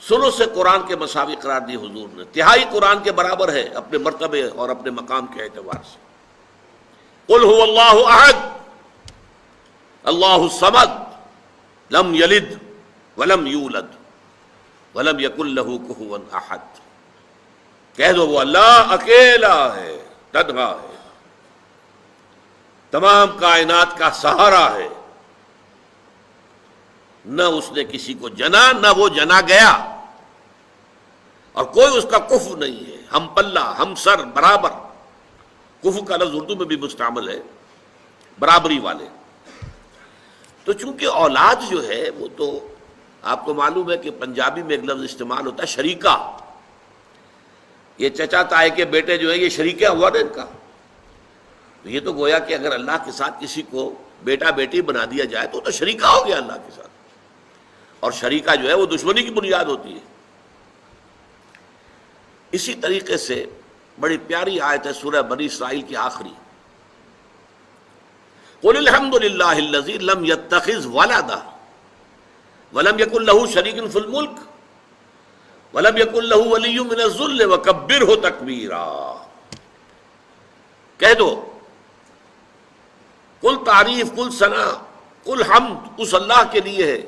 ثلث قرآن کے مساوی قرار دی حضور نے، تہائی قرآن کے برابر ہے اپنے مرتبے اور اپنے مقام کے اعتبار سے۔ قل هو اللہ احد اللہ الصمد لم یلد ولم یولد ولم یکن لہ کفوا احد، کہہ دو وہ اللہ اکیلا ہے، تنہا ہے، تمام کائنات کا سہارا ہے، نہ اس نے کسی کو جنا نہ وہ جنا گیا، اور کوئی اس کا کفو نہیں ہے، ہم پلہ، ہم سر، برابر۔ کفو کا لفظ اردو میں بھی مستعمل ہے، برابری والے۔ تو چونکہ اولاد جو ہے وہ تو آپ کو معلوم ہے کہ پنجابی میں ایک لفظ استعمال ہوتا ہے شریکہ، یہ چچا تائے کے بیٹے جو ہیں یہ شریکہ ہوا نا ان کا، تو یہ تو گویا کہ اگر اللہ کے ساتھ کسی کو بیٹا بیٹی بنا دیا جائے تو شریکہ ہو گیا اللہ کے ساتھ، اور شریکہ جو ہے وہ دشمنی کی بنیاد ہوتی ہے۔ اسی طریقے سے بڑی پیاری آیت ہے سورہ بنی اسرائیل کی آخری، قل الحمد للہ الذی لم یتخذ ولدا ولم یکن لہ شریک فی الملک ولم یکن لہ ولی من الذل وکبرہ تکبیرا۔ کہہ دو کل تعریف، کل ثنا، کل حمد اس اللہ کے لیے ہے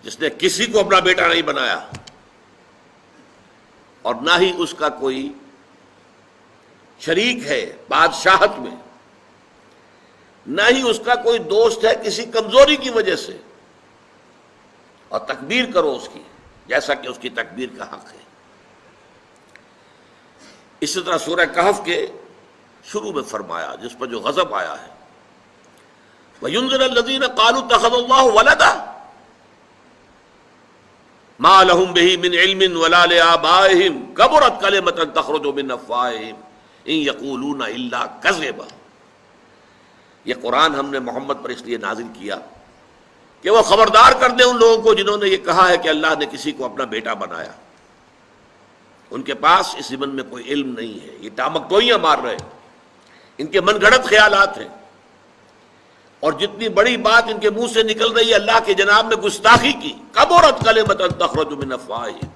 جس نے کسی کو اپنا بیٹا نہیں بنایا، اور نہ ہی اس کا کوئی شریک ہے بادشاہت میں، نہ ہی اس کا کوئی دوست ہے کسی کمزوری کی وجہ سے، اور تکبیر کرو اس کی جیسا کہ اس کی تکبیر کا حق ہے۔ اسی طرح سورہ کہف کے شروع میں فرمایا جس پر جو غضب آیا ہے، وَيُنذِرَ الَّذِينَ قَالُوا اتَّخَذَ اللَّهُ وَلَدًا مَا لَهُم بِهِ مِنْ عِلْمٍ وَلَا لِآبَائِهِمْ كَبُرَتْ كَلِمَةً تَخْرُجُ مِنْ أَفْوَاهِهِمْ إِنْ يَقُولُونَ إِلَّا كَذِبًا۔ یہ قرآن ہم نے محمد پر اس لیے نازل کیا کہ وہ خبردار کر دیں ان لوگوں کو جنہوں نے یہ کہا ہے کہ اللہ نے کسی کو اپنا بیٹا بنایا، ان کے پاس اس ضمن میں کوئی علم نہیں ہے، یہ ٹامکٹوئیاں مار رہے ہیں، ان کے من گھڑت خیالات ہیں، اور جتنی بڑی بات ان کے منہ سے نکل رہی ہے اللہ کے جناب میں گستاخی کی، کبرت کلمۃ تخرج من افواہہم،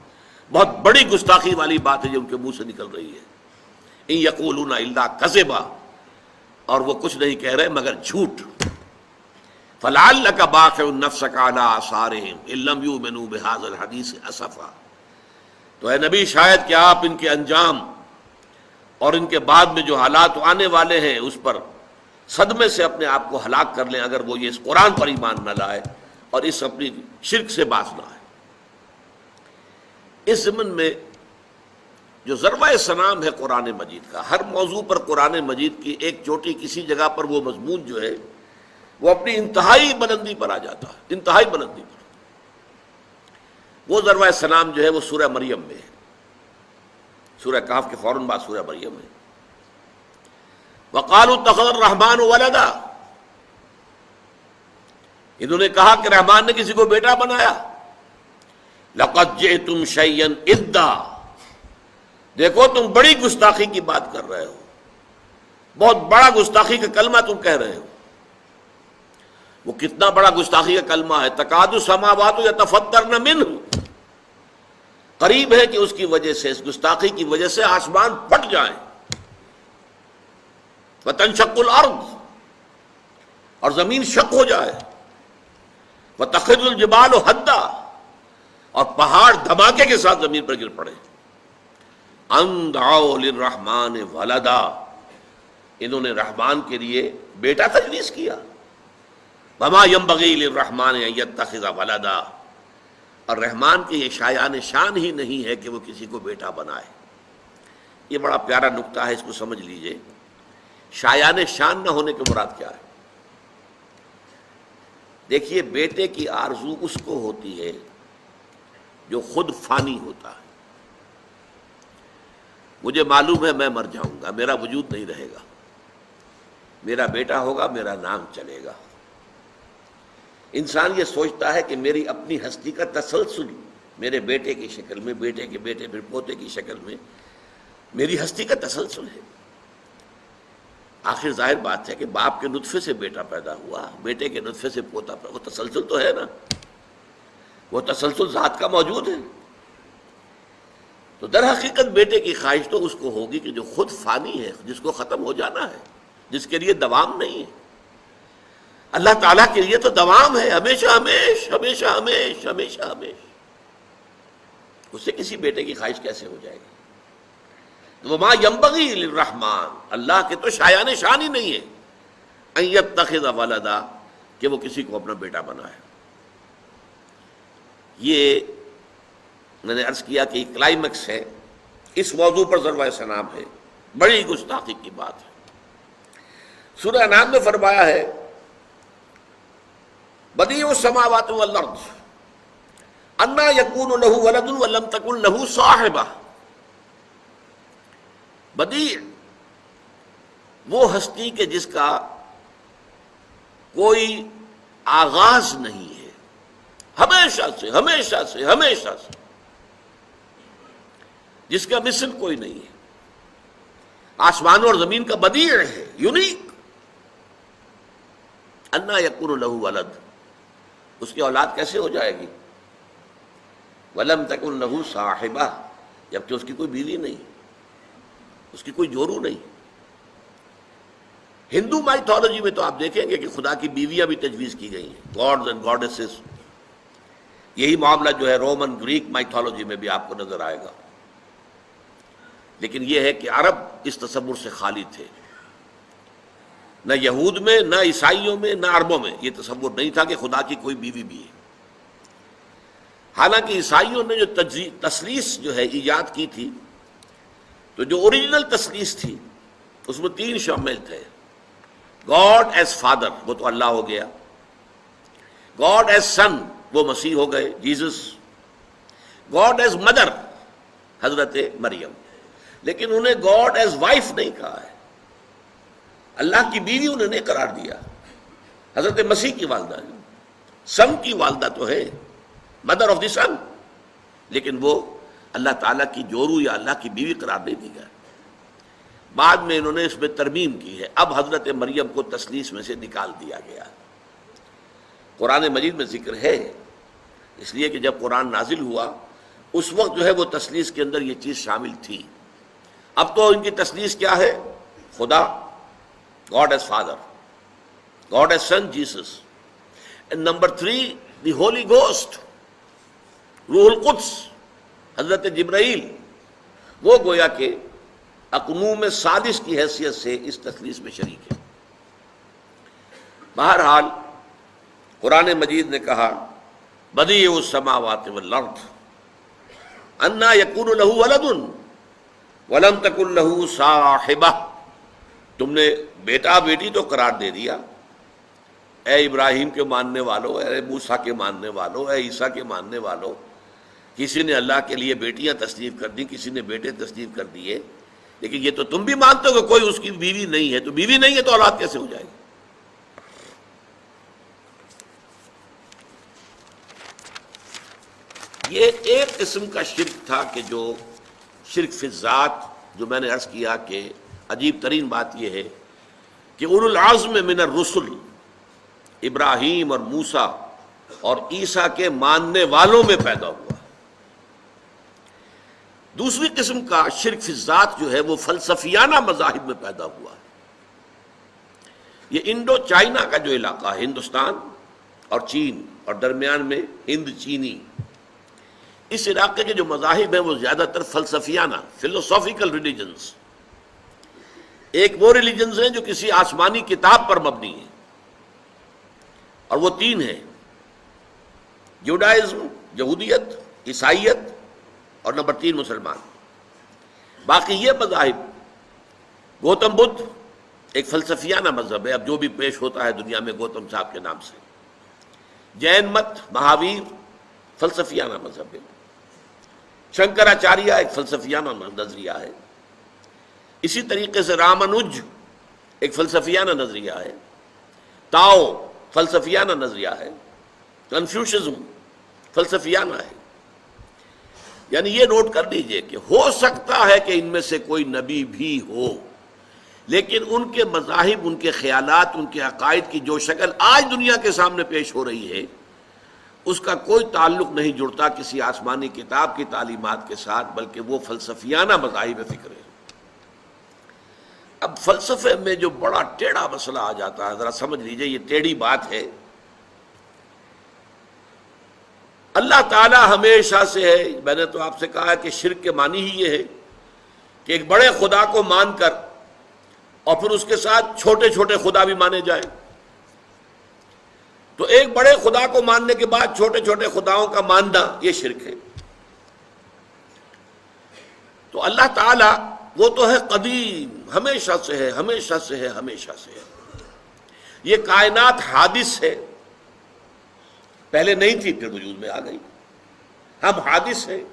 بہت بڑی گستاخی والی بات ہے جو ان کے منہ سے نکل رہی ہے، ان یقولون الا کذبا، اور وہ کچھ نہیں کہہ رہے مگر جھوٹ۔ فلعلک باخع نفسک علی آثارہم ان لم یؤمنوا بہذا الحدیث اسفا۔ تو اے نبی شاید کہ آپ ان کے انجام اور ان کے بعد میں جو حالات آنے والے ہیں اس پر صدمے سے اپنے آپ کو ہلاک کر لیں اگر وہ یہ اس قرآن پر ایمان نہ لائے اور اس اپنی شرک سے باز نہ آئے۔ اس ضمن میں جو ضربۂ سنام ہے قرآن مجید کا، ہر موضوع پر قرآن مجید کی ایک چوٹی کسی جگہ پر وہ مضمون جو ہے وہ اپنی انتہائی بلندی پر آ جاتا ہے، انتہائی بلندی پر۔ وہ ضربۂ سنام جو ہے وہ سورہ مریم میں ہے، سورہ کہف کے فوراً بعد سورہ مریم ہے۔ وقالوا اتخذ الرحمن ولدا، انہوں نے کہا کہ رحمان نے کسی کو بیٹا بنایا۔ لقد جئتم شیئا ادا، دیکھو تم بڑی گستاخی کی بات کر رہے ہو، بہت بڑا گستاخی کا کلمہ تم کہہ رہے ہو۔ وہ کتنا بڑا گستاخی کا کلمہ ہے، تکاد السماوات یتفطرن منہ، قریب ہے کہ اس کی وجہ سے، اس گستاخی کی وجہ سے آسمان پھٹ جائیں، وتنشق الارض، اور زمین شق ہو جائے، وَتَخِرُّ الْجِبَالُ هَدًّا، اور پہاڑ دھماکے کے ساتھ زمین پر گر پڑے. أَن دَعَوْا لِلرَّحْمَٰنِ وَلَدًا، انہوں نے رحمان کے لیے بیٹا تجویز کیا. وَمَا يَنبَغِي لِلرَّحْمَٰنِ أَن يَتَّخِذَ وَلَدًا، اور رحمان کے یہ شایان شان ہی نہیں ہے کہ وہ کسی کو بیٹا بنائے. یہ بڑا پیارا نکتہ ہے، اس کو سمجھ لیجئے. شایان شان نہ ہونے کی مراد کیا ہے؟ دیکھیے، بیٹے کی آرزو اس کو ہوتی ہے جو خود فانی ہوتا ہے. مجھے معلوم ہے میں مر جاؤں گا، میرا وجود نہیں رہے گا، میرا بیٹا ہوگا، میرا نام چلے گا. انسان یہ سوچتا ہے کہ میری اپنی ہستی کا تسلسل میرے بیٹے کی شکل میں، بیٹے کے بیٹے پھر پوتے کی شکل میں میری ہستی کا تسلسل ہے. آخر ظاہر بات ہے کہ باپ کے نطفے سے بیٹا پیدا ہوا، بیٹے کے نطفے سے پوتا پیدا، وہ تسلسل تو ہے نا، وہ تسلسل ذات کا موجود ہے. تو در حقیقت بیٹے کی خواہش تو اس کو ہوگی کہ جو خود فانی ہے، جس کو ختم ہو جانا ہے، جس کے لیے دوام نہیں ہے. اللہ تعالیٰ کے لیے تو دوام ہے، ہمیشہ ہمیش، ہمیشہ ہمیش، ہمیشہ ہمیش. اس سے کسی بیٹے کی خواہش کیسے ہو جائے گی؟ وَمَا يَنبَغِي لِلرَّحْمَٰنِ، اللہ کے تو شایان شان ہی نہیں ہے أَن يَتَّخِذَ وَلَدًا، کہ وہ کسی کو اپنا بیٹا بنائے. یہ میں نے عرض کیا کہ یہ کلائمیکس ہے، اس موضوع پر ضربۂ سلام ہے. بڑی گستاخی کی بات ہے. سورہ انعام میں فرمایا ہے بدیع السماوات والارض انا یکون لہ ولد ولم تکن لہ صاحبہ. بدیع وہ ہستی کہ جس کا کوئی آغاز نہیں ہے، ہمیشہ سے ہمیشہ سے ہمیشہ سے، جس کا مثل کوئی نہیں ہے. آسمانوں اور زمین کا بدیع ہے، یونیک. انا یکون لہ ولد، اس کی اولاد کیسے ہو جائے گی؟ ولم تکن لہ صاحبہ، جبکہ اس کی کوئی بیوی نہیں، اس کی کوئی جورو نہیں. ہندو مائتھولوجی میں تو آپ دیکھیں گے کہ خدا کی بیویاں بھی تجویز کی گئی ہیں، گاڈز اینڈ گاڈیسز. یہی معاملہ جو ہے رومن گریک مائتھولوجی میں بھی آپ کو نظر آئے گا. لیکن یہ ہے کہ عرب اس تصور سے خالی تھے. نہ یہود میں، نہ عیسائیوں میں، نہ عربوں میں یہ تصور نہیں تھا کہ خدا کی کوئی بیوی بھی ہے. حالانکہ عیسائیوں نے جو تثلیث جو ہے ایجاد کی تھی، تو جو اوریجنل تثلیث تھی اس میں 3 شامل تھے. گاڈ ایز فادر، وہ تو اللہ ہو گیا. گاڈ ایز سن، وہ مسیح ہو گئے، جیزس. گاڈ ایز مدر، حضرت مریم. لیکن انہیں گاڈ ایز وائف نہیں کہا ہے. اللہ کی بیوی انہوں نے قرار دیا. حضرت مسیح کی والدہ، سن کی والدہ تو ہے، مدر آف دی سن، لیکن وہ اللہ تعالیٰ کی جورو یا اللہ کی بیوی قرار نہیں دی گیا. بعد میں انہوں نے اس میں ترمیم کی ہے. اب حضرت مریم کو تثلیث میں سے نکال دیا گیا. قرآن مجید میں ذکر ہے، اس لیے کہ جب قرآن نازل ہوا اس وقت جو ہے وہ تثلیث کے اندر یہ چیز شامل تھی. اب تو ان کی تثلیث کیا ہے؟ خدا، God as Father, God as Son, Jesus. And number 3, the Holy Ghost, روح القدس، حضرت جبرائیل، وہ گویا کہ اقنوم سادس کی حیثیت سے اس تثلیث میں شریک ہے. بہرحال قرآن مجید نے کہا بدیع السماوات والارض انا یکون لہ ولد ولم تکن لہ صاحبہ. تم نے بیٹا بیٹی تو قرار دے دیا. اے ابراہیم کے ماننے والوں، اے موسیٰ کے ماننے والوں، اے عیسیٰ کے ماننے والوں، کسی نے اللہ کے لیے بیٹیاں تصنیف کر دی، کسی نے بیٹے تصنیف کر دیے. لیکن یہ تو تم بھی مانتے ہو کہ کوئی اس کی بیوی نہیں ہے. تو بیوی نہیں ہے تو اولاد کیسے ہو جائے گی؟ یہ ایک قسم کا شرک تھا کہ جو شرک فی الذات، جو میں نے عرض کیا کہ عجیب ترین بات یہ ہے کہ اولو العزم من الرسل ابراہیم اور موسیٰ اور عیسیٰ کے ماننے والوں میں پیدا ہوا. دوسری قسم کا شرک فی الذات جو ہے وہ فلسفیانہ مذاہب میں پیدا ہوا. یہ انڈو چائنا کا جو علاقہ ہے، ہندوستان اور چین اور درمیان میں ہند چینی. اس علاقے کے جو مذاہب ہیں وہ زیادہ تر فلسفیانہ فلوسافیکل ریلیجنز. ایک وہ ریلیجنز ہیں جو کسی آسمانی کتاب پر مبنی ہیں، اور وہ 3 ہیں: جوڈائزم، یہودیت، عیسائیت، اور نمبر 3 مسلمان. باقی یہ مذاہب، گوتم بدھ ایک فلسفیانہ مذہب ہے، اب جو بھی پیش ہوتا ہے دنیا میں گوتم صاحب کے نام سے. جین مت، مہاویر فلسفیانہ مذہب ہے. شنکراچاریہ ایک فلسفیانہ نظریہ ہے. اسی طریقے سے رامانج ایک فلسفیانہ نظریہ ہے. تاؤ فلسفیانہ نظریہ ہے. کنفیوشزم فلسفیانہ ہے. یعنی یہ نوٹ کر لیجئے کہ ہو سکتا ہے کہ ان میں سے کوئی نبی بھی ہو، لیکن ان کے مذاہب، ان کے خیالات، ان کے عقائد کی جو شکل آج دنیا کے سامنے پیش ہو رہی ہے، اس کا کوئی تعلق نہیں جڑتا کسی آسمانی کتاب کی تعلیمات کے ساتھ، بلکہ وہ فلسفیانہ مذاہب فکر ہے. اب فلسفے میں جو بڑا ٹیڑھا مسئلہ آ جاتا ہے، ذرا سمجھ لیجئے، یہ ٹیڑھی بات ہے. اللہ تعالیٰ ہمیشہ سے ہے، میں نے تو آپ سے کہا کہ شرک کے معنی ہی یہ ہے کہ ایک بڑے خدا کو مان کر اور پھر اس کے ساتھ چھوٹے چھوٹے خدا بھی مانے جائیں. تو ایک بڑے خدا کو ماننے کے بعد چھوٹے چھوٹے خداؤں کا ماننا، یہ شرک ہے. تو اللہ تعالیٰ وہ تو ہے قدیم، ہمیشہ سے ہے، ہمیشہ سے ہے، ہمیشہ سے ہے. یہ کائنات حادث ہے، پہلے نہیں تھی، پھر وجود میں آ گئی. ہم حادث ہیں،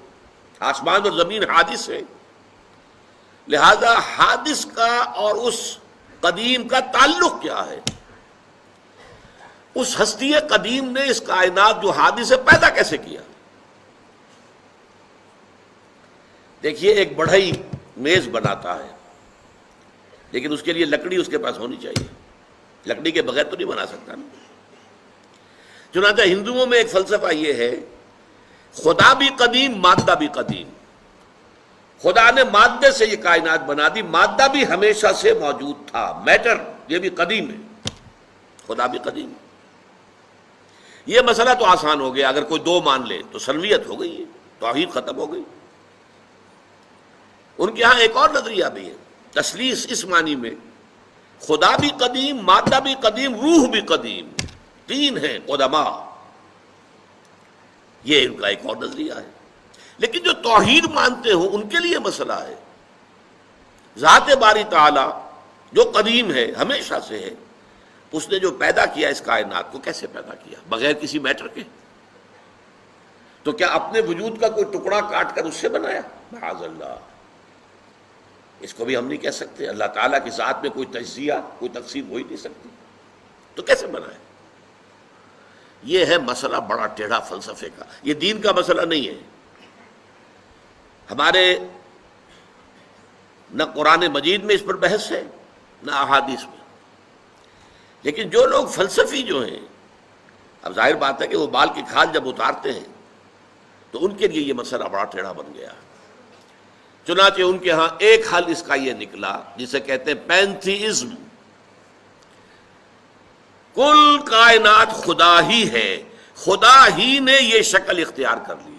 آسمان اور زمین حادث ہے. لہذا حادث کا اور اس قدیم کا تعلق کیا ہے؟ اس ہستی قدیم نے اس کائنات جو حادث ہے پیدا کیسے کیا؟ دیکھیے، ایک بڑھئی میز بناتا ہے، لیکن اس کے لیے لکڑی اس کے پاس ہونی چاہیے. لکڑی کے بغیر تو نہیں بنا سکتا نا. چنانچہ ہندوؤں میں ایک فلسفہ یہ ہے، خدا بھی قدیم، مادہ بھی قدیم. خدا نے مادے سے یہ کائنات بنا دی، مادہ بھی ہمیشہ سے موجود تھا، میٹر یہ بھی قدیم ہے، خدا بھی قدیم. یہ مسئلہ تو آسان ہو گیا، اگر کوئی 2 مان لے تو سلویت ہو گئی ہے، توحید ختم ہو گئی. ان کے ہاں ایک اور نظریہ بھی ہے، تثلیث، اس معنی میں خدا بھی قدیم، مادہ بھی قدیم، روح بھی قدیم، 3 ہیں قدماء. یہ ان کا ایک اور نظریہ ہے. لیکن جو توحید مانتے ہو ان کے لیے مسئلہ ہے. ذات باری تعالی جو قدیم ہے، ہمیشہ سے ہے، اس نے جو پیدا کیا اس کائنات کو، کیسے پیدا کیا؟ بغیر کسی میٹر کے. تو کیا اپنے وجود کا کوئی ٹکڑا کاٹ کر اس سے بنایا؟ معاذ اللہ، اس کو بھی ہم نہیں کہہ سکتے. اللہ تعالیٰ کی ذات میں کوئی تجزیہ، کوئی تقسیم ہو ہی نہیں سکتی، تو کیسے بنایا؟ یہ ہے مسئلہ بڑا ٹیڑھا فلسفے کا. یہ دین کا مسئلہ نہیں ہے. ہمارے نہ قرآن مجید میں اس پر بحث ہے، نہ احادیث میں. لیکن جو لوگ فلسفی جو ہیں، اب ظاہر بات ہے کہ وہ بال کی کھال جب اتارتے ہیں تو ان کے لیے یہ مسئلہ بڑا ٹیڑھا بن گیا. چنانچہ ان کے ہاں ایک حل اس کا یہ نکلا جسے کہتے ہیں پینتھیزم. کل کائنات خدا ہی ہے، خدا ہی نے یہ شکل اختیار کر لی ہے.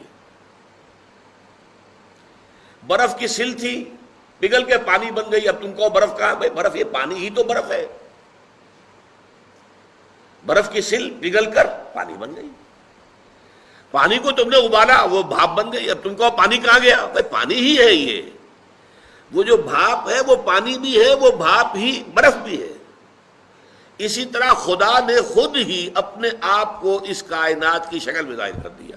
برف کی سل تھی، پگھل کے پانی بن گئی. اب تم کو برف کہاں؟ بھائی برف یہ پانی ہی تو برف ہے. برف کی سل پگھل کر پانی بن گئی. پانی کو تم نے ابالا، وہ بھاپ بن گئی. اب تم کو پانی کہاں گیا؟ بھائی پانی ہی ہے. یہ وہ جو بھاپ ہے وہ پانی بھی ہے، وہ بھاپ ہی برف بھی ہے. اسی طرح خدا نے خود ہی اپنے آپ کو اس کائنات کی شکل میں ظاہر کر دیا.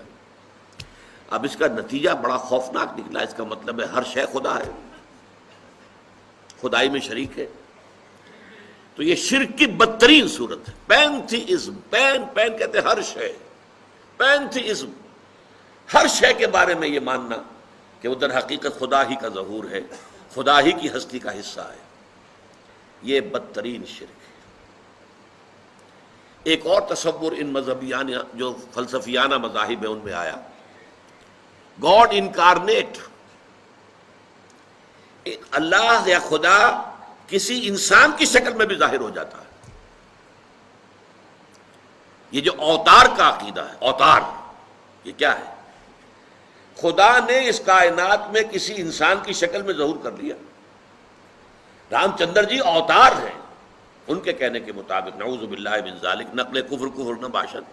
اب اس کا نتیجہ بڑا خوفناک نکلا. اس کا مطلب ہے ہر شے خدا ہے، خدائی میں شریک ہے. تو یہ شرک کی بدترین صورت ہے. پینتھیزم، پین کہتے ہیں ہر شے. پینتھیزم، ہر شے کے بارے میں یہ ماننا کہ وہ در حقیقت خدا ہی کا ظہور ہے، خدا ہی کی ہستی کا حصہ ہے. یہ بدترین شرک ہے. ایک اور تصور ان مذہبیانہ جو فلسفیانہ مذاہب ہیں ان میں آیا، گاڈ انکارنیٹ. اللہ یا خدا کسی انسان کی شکل میں بھی ظاہر ہو جاتا ہے. یہ جو اوتار کا عقیدہ ہے، اوتار یہ کیا ہے؟ خدا نے اس کائنات میں کسی انسان کی شکل میں ظہور کر لیا۔ رام چندر جی اوتار ہیں، ان کے کہنے کے مطابق، نعوذ باللہ من ذالک، نقل کفر نہ باشد،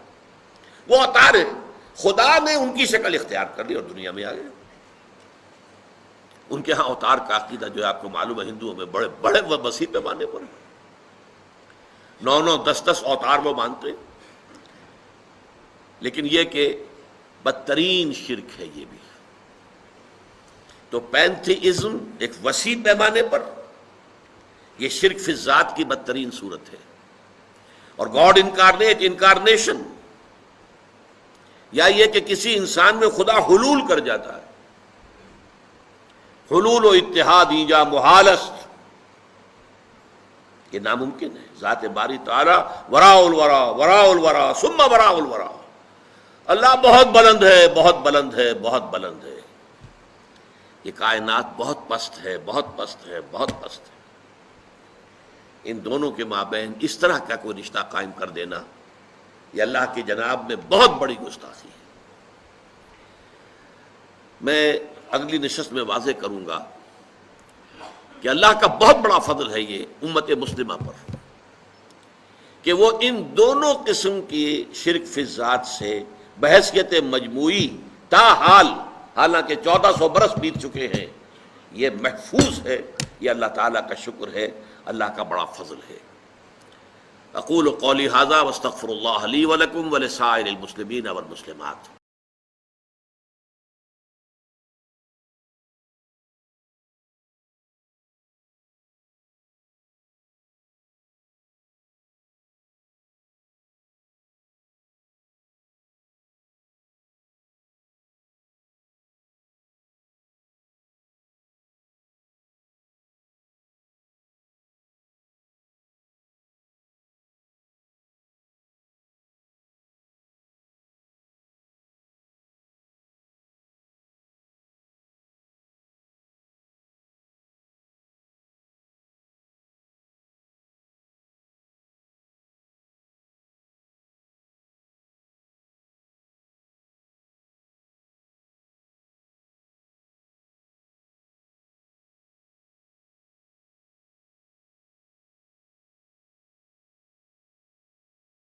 وہ اوتار ہے، خدا نے ان کی شکل اختیار کر لی اور دنیا میں آ گئے۔ ان کے ہاں اوتار کا عقیدہ جو ہے آپ کو معلوم ہے ہندوؤں میں بڑے بڑے و وسیع پیمانے پر 9 10 اوتار وہ مانتے ہیں، لیکن یہ کہ بدترین شرک ہے یہ بھی۔ تو پینتھیزم ایک وسیع پیمانے پر یہ شرک فی الذات کی بدترین صورت ہے، اور گاڈ انکارنیٹ، انکارنیشن، یا یہ کہ کسی انسان میں خدا حلول کر جاتا ہے، حلول و اتحاد ایجا محالست، یہ ناممکن ہے۔ ذات باری تعالی وراء الورا، وراء الورا ثم وراء الورا، اللہ بہت بلند ہے، بہت بلند ہے، بہت بلند ہے، یہ کائنات بہت پست ہے، بہت پست ہے، بہت پست ہے۔ ان دونوں کے مابین اس طرح کا کوئی رشتہ قائم کر دینا یہ اللہ کی جناب میں بہت بڑی گستاخی ہے۔ میں اگلی نشست میں واضح کروں گا کہ اللہ کا بہت بڑا فضل ہے یہ امت مسلمہ پر، کہ وہ ان دونوں قسم کی شرک فی الذات سے بحیثیت مجموعی تاحال، حالانکہ 1400 برس بیت چکے ہیں، یہ محفوظ ہے۔ یہ اللہ تعالیٰ کا شکر ہے، اللہ کا بڑا فضل ہے۔ اقول قولی ھذا واستغفر اللہ لی ولکم ولسائر المسلمین والمسلمات۔